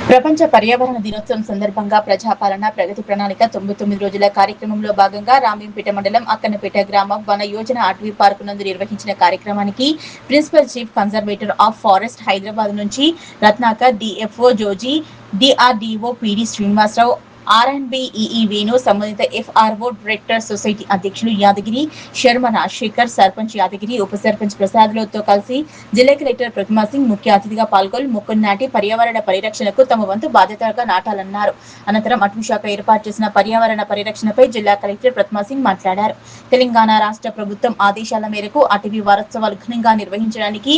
ప్రపంచ పర్యావరణ దినోత్సవం సందర్భంగా ప్రజాపాలన ప్రగతి ప్రణాళిక 99 రోజుల కార్యక్రమంలో భాగంగా రామీంపేట మండలం అక్కన్నపేట గ్రామం వన యోజన అటవీ పార్కు నందు నిర్వహించిన కార్యక్రమానికి principal chief conservator of forest Hyderabad నుంచి Ratnakar, DFO Joji, DRDO PD Srinivasarao, R and B EE Venu, సంబంధిత ఎఫ్ఆర్ఓ డైరెక్టర్ సొసైటీ అధ్యక్షులు యాదగిరి శర్మ రాజశేఖర్, సర్పంచ్ యాదగిరి, ఉప సర్పంచ్ ప్రసాద్లతో కలిసి జిల్లా కలెక్టర్ ప్రతిమా సింగ్ ముఖ్య అతిథిగా పాల్గొని మొక్కలు నాటి పర్యావరణ పరిరక్షణకు తమ వంతు బాధ్యతగా నాటాలన్నారు. అనంతరం అటవీ శాఖ ఏర్పాటు చేసిన పర్యావరణ పరిరక్షణపై జిల్లా కలెక్టర్ ప్రతిమా సింగ్ మాట్లాడారు. తెలంగాణ రాష్ట్ర ప్రభుత్వం ఆదేశాల మేరకు అటవీ వారోత్సవాలు ఘనంగా నిర్వహించడానికి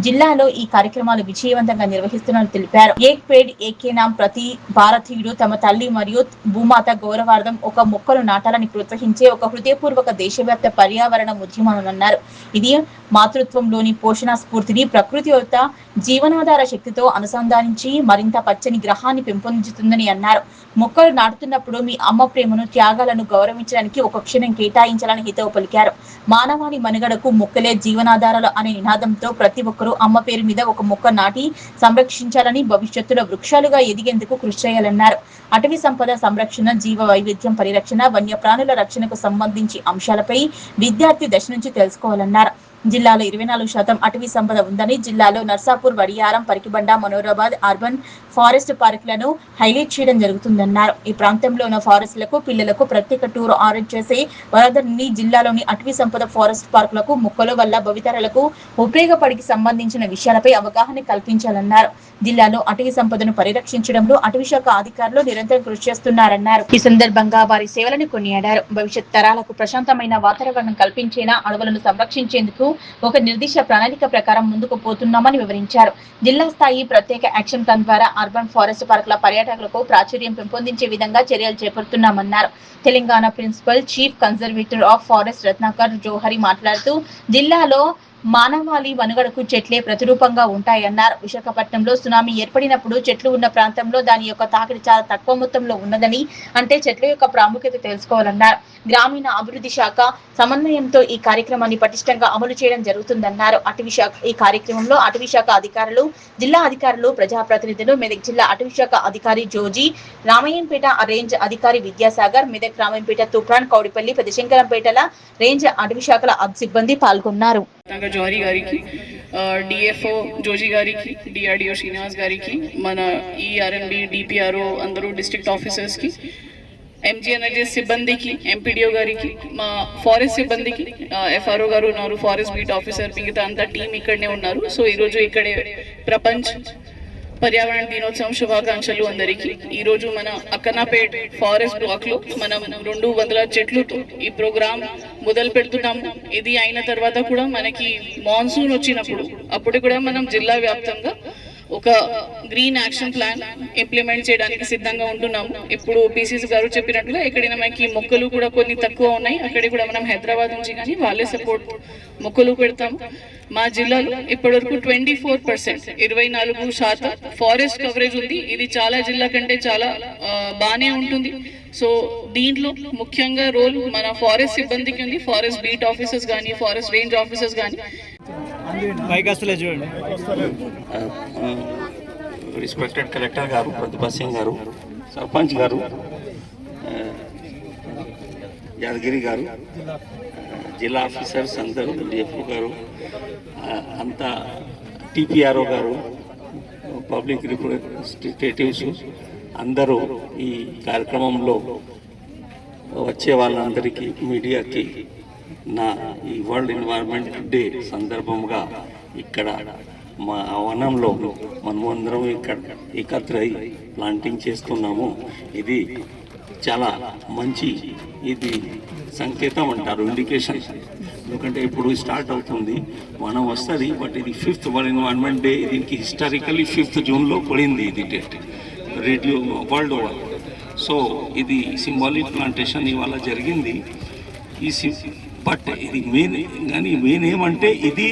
జిల్లాలో ఈ కార్యక్రమాలు విజయవంతంగా నిర్వహిస్తున్నట్లు తెలిపారు. ఏక్ పేడ్ ఏకే నామ్, ప్రతి భారతీయుడు తమ తల్లి మరియు భూమాత గౌరవార్థం ఒక మొక్కలు నాటాలని ప్రోత్సహించే ఒక హృదయపూర్వక దేశవ్యాప్త పర్యావరణ ఉద్యమమన్నారు. ఇది మాతృత్వంలోని పోషణ స్ఫూర్తిని ప్రకృతి యొక్క జీవనాధార శక్తితో అనుసంధానించి మరింత పచ్చని గ్రహాన్ని పెంపొందించుతుందని అన్నారు. మొక్కలు నాటుతున్నప్పుడు మీ అమ్మ ప్రేమను, త్యాగాలను గౌరవించడానికి ఒక క్షణం కేటాయించాలని హితవు పలికారు. మానవాళి మనుగడకు మొక్కలే జీవనాధారాలు అనే నినాదంతో ప్రతి ఒక్కరూ అమ్మ పేరు మీద ఒక మొక్క నాటి సంరక్షించాలని, భవిష్యత్తులో వృక్షాలుగా ఎదిగేందుకు కృషి చేయాలన్నారు. అటవీ సంపద సంరక్షణ, జీవ వైవిధ్యం పరిరక్షణ, వన్యప్రాణుల రక్షణకు సంబంధించి అంశాలపై విద్యార్థి దశ నుంచి తెలుసుకోవాలన్నారు. జిల్లాలో 24% అటవీ సంపద ఉందని, జిల్లాలో నర్సాపూర్, వడియారం, పరికిబండ, మనోరాబాద్ అర్బన్ ఫారెస్ట్ పార్కులను హైలైట్ చేయడం జరుగుతుందన్నారు. ఈ ప్రాంతంలో ఉన్న ఫారెస్ట్లకు పిల్లలకు ప్రత్యేక టూర్ అరేంజ్ చేసే వరదని జిల్లాలోని అటవీ సంపద ఫారెస్ట్ పార్కులకు మొక్కల వల్ల భవితరాలకు ఉపయోగపడికి సంబంధించిన విషయాలపై అవగాహన కల్పించాలన్నారు. జిల్లాలో అటవీ సంపదను పరిరక్షించడంలో అటవీ శాఖ అధికారులు నిరంతరం కృషి చేస్తున్నారన్నారు. ఈ సందర్భంగా వారి సేవలను కొనియాడారు. భవిష్యత్ తరాలకు ప్రశాంతమైన వాతావరణం కల్పించేలా అడవులను సంరక్షించేందుకు ఒక నిర్దిష్ట ప్రణాళిక ప్రకారం ముందుకు పోతున్నామని వివరించారు. జిల్లా స్థాయి ప్రత్యేక యాక్షన్ ప్లాన్ ద్వారా అర్బన్ ఫారెస్ట్ పార్కుల పర్యాటకులకు ప్రాచుర్యం పెంపొందించే విధంగా చర్యలు చేపడుతున్నామన్నారు. Telangana principal chief conservator of forest Ratnakar Johri మాట్లాడుతూ జిల్లాలో మానవాళి మనుగడకు చెట్లే ప్రతిరూపంగా ఉంటాయన్నారు. విశాఖపట్నంలో సునామీ ఏర్పడినప్పుడు చెట్లు ఉన్న ప్రాంతంలో దాని యొక్క తాకిడి చాలా తక్కువ మొత్తంలో ఉన్నదని, అంటే చెట్ల యొక్క ప్రాముఖ్యత తెలుసుకోవాలన్నారు. గ్రామీణ అభివృద్ధి శాఖ సమన్వయంతో ఈ కార్యక్రమాన్ని పటిష్టంగా అమలు చేయడం జరుగుతుందన్నారు. ఈ కార్యక్రమంలో అటవీ శాఖ అధికారులు, జిల్లా అధికారులు, ప్రజాప్రతినిధులు, మెదక్ జిల్లా అటవీ శాఖ అధికారి జోజీ, రామయ్యంపేట రేంజ్ అధికారి విద్యాసాగర్, మెదక్ రామయ్యంపేట, తూప్రాన్, కౌడిపల్లి, పెద్దశంకరంపేటల రేంజ్ అటవీ శాఖల సిబ్బంది పాల్గొన్నారు. జోహరి గారికి, డిఎఫ్ఓ జోజీ గారికి, డిఆర్డిఓ శ్రీనివాస్ గారికి, మన ఈఆర్ఎంబి, డిపిఆర్ఓ అందరూ డిస్ట్రిక్ట్ ఆఫీసర్స్కి, ఎంజీఎన్ఎల్ఎస్ సిబ్బందికి, ఎంపీడీఓ గారికి, మా ఫారెస్ట్ సిబ్బందికి, ఎఫ్ఆర్ఓ గారు ఉన్నారు, ఫారెస్ట్ బీట్ ఆఫీసర్, మిగతా అంతా టీం ఇక్కడనే ఉన్నారు. సో ఈరోజు ఇక్కడే ప్రపంచ పర్యావరణ దినోత్సవం శుభాకాంక్షలు అందరికీ. ఈరోజు మన అక్కన్నపేట్ ఫారెస్ట్ బ్లాక్ లో మనం 200 చెట్లుతో ఈ ప్రోగ్రామ్ మొదలు పెడుతున్నాము. ఇది అయిన తర్వాత కూడా మనకి మాన్సూన్ వచ్చినప్పుడు అప్పుడు కూడా మనం జిల్లా వ్యాప్తంగా ఒక గ్రీన్ యాక్షన్ ప్లాన్ ఇంప్లిమెంట్ చేయడానికి సిద్ధంగా ఉంటున్నాము. ఇప్పుడు పీసీసీ గారు చెప్పినట్లుగా ఎక్కడైనా మనకి మొక్కలు కూడా కొన్ని తక్కువ ఉన్నాయి, అక్కడ కూడా మనం హైదరాబాద్ నుంచి కానీ వాళ్ళే సపోర్ట్ మొక్కలు పెడతాము. మా జిల్లాలో ఇప్పటివరకు 24% 24% ఫారెస్ట్ కవరేజ్ ఉంది. ఇది చాలా జిల్లా కంటే చాలా బాగానే ఉంటుంది. సో దీంట్లో ముఖ్యంగా రోల్ మన ఫారెస్ట్ సిబ్బందికి ఉంది. ఫారెస్ట్ బీట్ ఆఫీసర్స్ కానీ, ఫారెస్ట్ రేంజ్ ఆఫీసర్స్ కానీ. రెస్పెక్టెడ్ కలెక్టర్ గారు, ప్రతిభా సింగ్ గారు, సర్పంచ్ గారు, యాదగిరి గారు, జిల్లా ఆఫీసర్స్ అందరూ, డిఎఫ్ఓ గారు అంతా, టిపిఆర్ఓ గారు, పబ్లిక్ రిప్రజెంటేటివ్స్ అందరూ ఈ కార్యక్రమంలో వచ్చే వాళ్ళందరికీ, మీడియాకి నా ఈ వరల్డ్ ఎన్వైరన్మెంట్ డే సందర్భంగా ఇక్కడ మా వనంలో మనమందరం ఇక్కడ ఏకత్రై ప్లాంటింగ్ చేస్తున్నాము. ఇది చాలా మంచి, ఇది సంకేతం అంటారు, ఇండికేషన్. ఎందుకంటే ఇప్పుడు స్టార్ట్ అవుతుంది, వనం వస్తుంది, బట్ ఇది 5th వరల్డ్ ఎన్వైరన్మెంట్ డే. దీనికి హిస్టారికలీ 5th జూన్లో పడింది ఇది date radio world over. So ఇది సింబాలిక్ ప్లాంటేషన్ ఇవాళ జరిగింది. బట్ ఇది మెయిన్ ఏమంటే ఇది